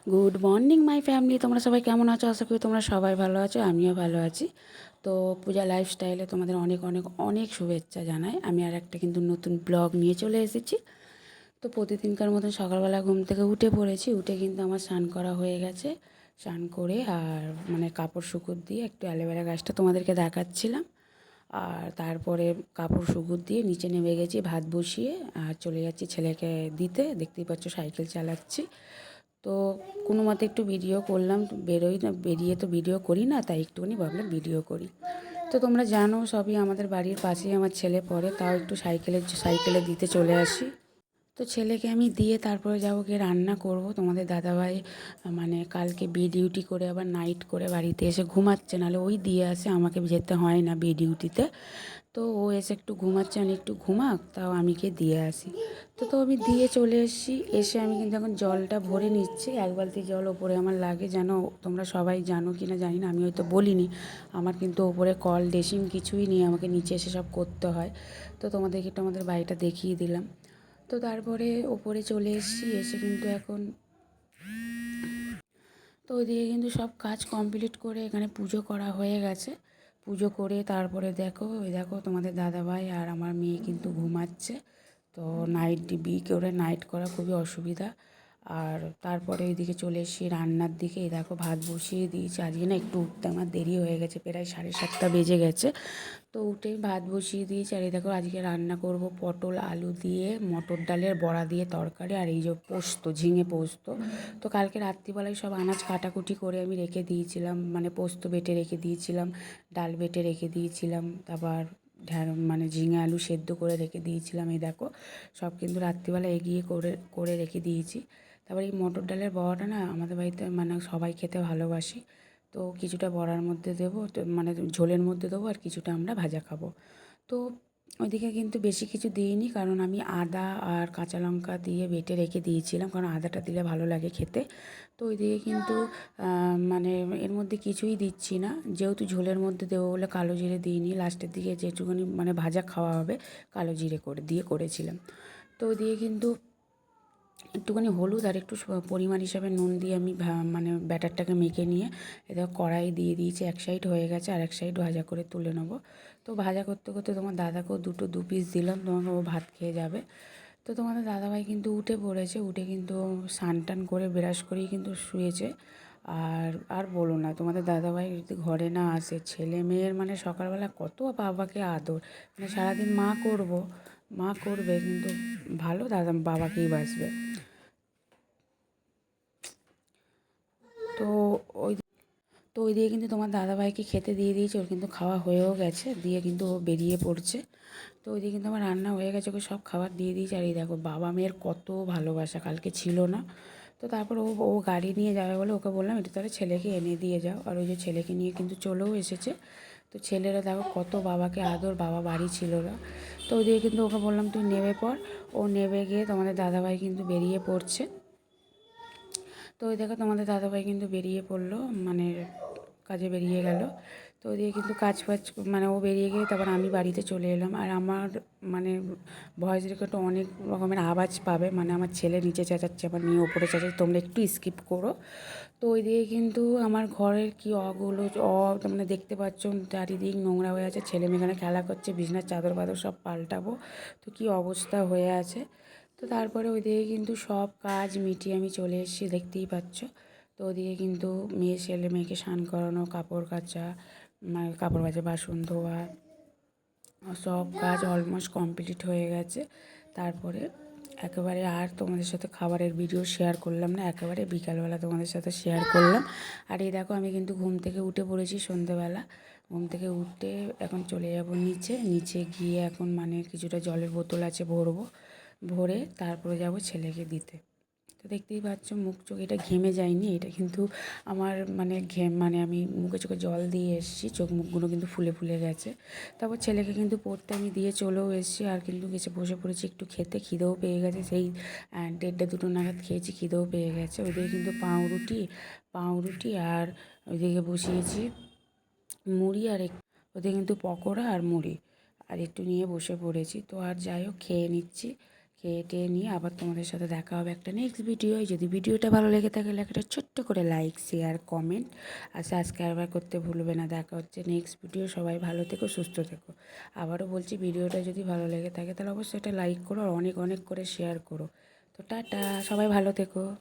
Good morning my family, তোমরা সবাই কেমন আছো? আশা করি তোমরা সবাই ভালো আছো, আমিও ভালো আছি। তো পূজা লাইফস্টাইলে তোমাদের অনেক অনেক অনেক শুভেচ্ছা জানাই। আমি আর একটা কিন্তু নতুন ব্লগ নিয়ে চলে এসেছি। তো প্রতিদিনকার মতন সকালবেলা ঘুম থেকে উঠে পড়েছি, উঠে কিন্তু আমার স্নান করা হয়ে গেছে। স্নান করে আর কাপড় শুকুর দিয়ে একটু অ্যালোভেরা গাছটা তোমাদেরকে দেখাচ্ছিলাম। আর তারপরে কাপড় শুকুর দিয়ে নিচে নেমে গেছি ভাত বসিয়ে, আর চলে যাচ্ছি ছেলেকে দিতে। দেখতেই পাচ্ছ সাইকেল চালাচ্ছি। তো কোনো মতে একটু ভিডিও করলাম, বেরোই না, বেরিয়ে তো ভিডিও করি না, তাই একটুখানি ভাবলাম ভিডিও করি। তো তোমরা জানো সবই, আমাদের বাড়ির পাশেই আমার ছেলে পড়ে, তাও একটু সাইকেলে দিতে চলে আসি। তো ছেলেকে আমি দিয়ে তারপরে যাবো গিয়ে রান্না করব। তোমাদের দাদাভাই কালকে বি ডিউটি করে আবার নাইট করে বাড়িতে এসে ঘুমাচ্ছে, নাহলে ওই দিয়ে আসে, আমাকে যেতে হয় না বি ডিউটিতে। তো ও এসে একটু ঘুমাচ্ছে, আমি একটু ঘুমাক, তাও আমি গিয়ে দিয়ে আসি। তো আমি দিয়ে চলে এসেছি। এসে আমি কিন্তু এখন জলটা ভরে নিচ্ছি। এক বালতি জল ওপরে আমার লাগে, যেন তোমরা সবাই জানো কি না জানি না, আমি হয়তো বলিনি, আমার কিন্তু ওপরে কল ড্রেসিং কিছুই নেই, আমাকে নিচে এসে সব করতে হয়। তো তোমাদেরকে একটু আমাদের বাড়িটা দেখিয়ে দিলাম। তো তারপরে ওপরে চলে এসেছি, এসে কিন্তু এখন তো ওইদিকে কিন্তু সব কাজ কমপ্লিট করে এখানে পুজো করা হয়ে গেছে। পুজো করে তারপরে দেখো তোমাদের দাদাভাই আর আমার মেয়ে কিন্তু ঘুমাচ্ছে। তো নাইট করা খুবই অসুবিধা। আর তারপরে ওইদিকে চলে এসেছি রান্নার দিকে। এই দেখো ভাত বসিয়ে দিয়েছি। আজকে না একটু উঠতে আমার দেরি হয়ে গেছে, প্রায় 7:30 বেজে গেছে। তো উঠে ভাত বসিয়ে দিয়েছি। আর এই দেখো আজকে রান্না করব পটল আলু দিয়ে মটর ডালের বড়া দিয়ে তরকারি, আর এই যে পোস্ত, ঝিঙে পোস্ত। তো কালকে রাত্রিবেলায় সব আনাজ কাটাকুটি করে আমি রেখে দিয়েছিলাম, পোস্ত বেটে রেখে দিয়েছিলাম, ডাল বেটে রেখে দিয়েছিলাম, তারপর ঝিঙে আলু সেদ্ধ করে রেখে দিয়েছিলাম। এই দেখো সব কিন্তু রাত্রিবেলা এগিয়ে করে করে রেখে দিয়েছি। তারপর এই মটর ডালের বড়াটা না আমাদের বাড়িতে সবাই খেতে ভালোবাসি। তো কিছুটা বড়ার মধ্যে দেবো, তো ঝোলের মধ্যে দেবো, আর কিছুটা আমরা ভাজা খাবো। তো ওইদিকে কিন্তু বেশি কিছু দিইনি, কারণ আমি আদা আর কাঁচা লঙ্কা দিয়ে বেটে রেখে দিয়েছিলাম, কারণ আদাটা দিলে ভালো লাগে খেতে। তো ওইদিকে কিন্তু মানে এর মধ্যে কিছুই দিচ্ছি না, যেহেতু ঝোলের মধ্যে দেবো বলে কালো জিরে দিইনি। লাস্টের দিকে যেটুকুনি ভাজা খাওয়া হবে কালো জিরে দিয়ে করেছিলাম। তো ওইদিকে কিন্তু একটুখানি হলুদ আর একটু পরিমাণ হিসাবে নুন দিয়ে আমি ব্যাটারটাকে মেখে নিয়ে এটা কড়াই দিয়ে দিয়েছি। এক সাইড হয়ে গেছে, আর এক সাইড ভাজা করে তুলে নেবো। তো ভাজা করতে করতে তোমার দাদাকেও দু পিস দিলাম, তোমাকে ও ভাত খেয়ে যাবে। তো তোমাদের দাদাভাই কিন্তু উঠে পড়েছে, উঠে কিন্তু স্নান টান করে ব্রাশ করেই কিন্তু শুয়েছে। আর বলো না, তোমাদের দাদাভাই যদি ঘরে না আসে, ছেলে মেয়ের সকালবেলা কত বাবাকে আদর, সারাদিন মা করবে, কিন্তু ভালো বাবাকেই বাসবে। তো ওই তো ওই দিয়ে কিন্তু তোমার দাদাভাইকে খেতে দিয়ে দিয়েছে, ওর কিন্তু খাওয়া হয়েও গেছে, দিয়ে কিন্তু ও বেরিয়ে পড়ছে। তো ওই দিয়ে কিন্তু আমার রান্না হয়ে গেছে, ওকে সব খাবার দিয়ে দিয়েছে। আর এই দেখো বাবা মেয়ের কত ভালোবাসা, কালকে ছিল না। তো তারপর ও ও গাড়ি নিয়ে যাবে বলে ওকে বললাম এটা তাহলে ছেলেকে এনে দিয়ে যাও, আর ওই যে ছেলেকে নিয়ে কিন্তু চলেও এসেছে। তো ছেলেরা দেখো কত বাবাকে আদর, বাবা বাড়ি ছিল না। তো ওই দিয়ে কিন্তু ওকে বললাম তুই নেমে পড়। ও নেমে গিয়ে তোমাদের দাদাভাই কিন্তু বেরিয়ে পড়ছে। তো ওই দেখো তোমাদের দাদাভাই কিন্তু বেরিয়ে পড়লো, কাজে বেরিয়ে গেল। তো ওদিকে কিন্তু কাজ ফাজ ও বেরিয়ে গিয়ে তারপর আমি বাড়িতে চলে এলাম। আর আমার ভয়েস রেকর্ডে অনেক রকমের আওয়াজ পাবে, আমার ছেলে নিচে চেঁচাচ্ছে, আমার মেয়ে ওপরে চেঁচাচ্ছে, তোমরা একটু স্কিপ করো। তো ওইদিকে কিন্তু আমার ঘরের কি অগুলো তোমরা দেখতে পাচ্ছ, চারিদিক নোংরা হয়ে আছে, ছেলে মেয়ে এখানে খেলা করছে, বিছনার চাদর বাদর সব পাল্টাবো। তো কি অবস্থা হয়ে আছে। তো তারপরে ওইদিকে কিন্তু সব কাজ মিটিয়ে আমি চলে এসেছি, দেখতেই পাচ্ছ। তো ওদিকে কিন্তু ছেলে মেয়েকে স্নান করানো, কাপড় কাচা, কাপড় কাচা, বাসন ধোয়া, সব কাজ অলমোস্ট কমপ্লিট হয়ে গেছে। তারপরে একেবারে আর তোমাদের সাথে খাবারের ভিডিও শেয়ার করলাম না, একেবারে বিকালবেলা তোমাদের সাথে শেয়ার করলাম। আর এই দেখো আমি কিন্তু ঘুম থেকে উঠে পড়েছি সন্ধেবেলা। ঘুম থেকে উঠে এখন চলে যাব নিচে গিয়ে এখন কিছুটা জলের বোতল আছে ভরবো, ভরে তারপরে যাব ছেলেকে দিতে। তো দেখতেই পাচ্ছ মুখ চোখ এটা ঘেমে যায়নি, এটা কিন্তু আমার আমি মুখে চোখে জল দিয়ে এসেছি, চোখ মুখগুলো কিন্তু ফুলে ফুলে গেছে। তারপর ছেলেকে কিন্তু পড়তে আমি দিয়ে চলেও এসেছি, আর কিন্তু বসে পড়েছি একটু খেতে, খিদেও পেয়ে গেছে। সেই 1:30-2 নাগাদ খেয়েছি, খিদেও পেয়ে গেছে। ওইদিকে কিন্তু পাউরুটি আর ওইদিকে বসিয়েছি মুড়ি, আর ওদিকে কিন্তু পকোড়া আর মুড়ি আর একটু নিয়ে বসে পড়েছি। তো আর যাই হোক খেয়ে নিচ্ছি, খেয়ে টেয়ে নিয়ে আবার তোমাদের সাথে দেখা হবে একটা নেক্সট ভিডিও। যদি ভিডিওটা ভালো লেগে থাকে একটা ছোট্ট করে লাইক, শেয়ার, কমেন্ট আর সাবস্ক্রাইব করতে ভুলবে না। দেখা হচ্ছে নেক্সট ভিডিও। সবাই ভালো থেকো, সুস্থ থেকো। আবারও বলছি, ভিডিওটা যদি ভালো লেগে থাকে তাহলে অবশ্যই এটা লাইক করো আর অনেক অনেক করে শেয়ার করো। তো টাটা, সবাই ভালো থেকো।